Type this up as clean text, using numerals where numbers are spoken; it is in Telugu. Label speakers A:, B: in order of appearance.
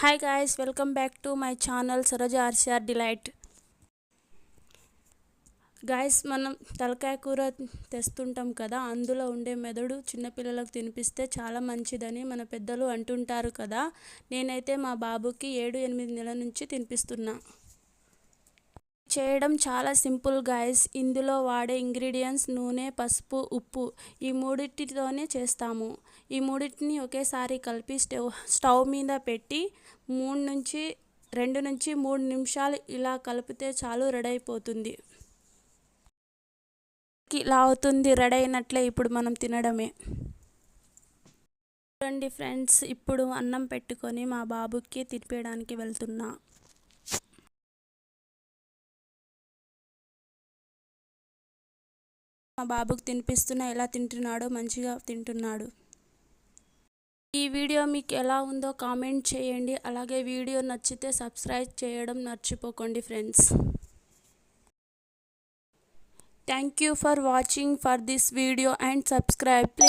A: Hi guys, welcome back to my channel Saroja RCR delight. Guys, మనం తలకాయ కూర తెస్తుంటాం కదా, అందులో ఉండే మెదడు చిన్నపిల్లలకు తినిపిస్తే చాలా మంచిదని మన పెద్దలు అంటుంటారు కదా. నేనైతే మా బాబుకి 7-8 నెలల నుంచి తినిపిస్తున్నా. చేయడం చాలా సింపుల్ గాయ్స్. ఇందులో వాడే ఇంగ్రీడియంట్స్ నూనె, పసుపు, ఉప్పు, ఈ మూడింటితోనే చేస్తాము. ఈ మూడింటిని ఒకేసారి కలిపి స్టవ్ మీద పెట్టి 2 నుంచి 3 నిమిషాలు ఇలా కలిపితే చాలు, రెడీ అయిపోతుంది. ఇలా అవుతుంది, రెడీ అయినట్లే. ఇప్పుడు మనం తినడమే. చూడండి ఫ్రెండ్స్, ఇప్పుడు అన్నం పెట్టుకొని మా బాబుకి తినిపించడానికి వెళ్తున్నా. మా బాబుకి తినిపిస్తున్నా, ఎలా తింటున్నాడో. మంచిగా తింటున్నాడు. ఈ వీడియో మీకు ఎలా ఉందో కామెంట్ చేయండి. అలాగే వీడియో నచ్చితే సబ్స్క్రైబ్ చేయడం మర్చిపోకండి friends. Thank you for watching for this video and subscribe.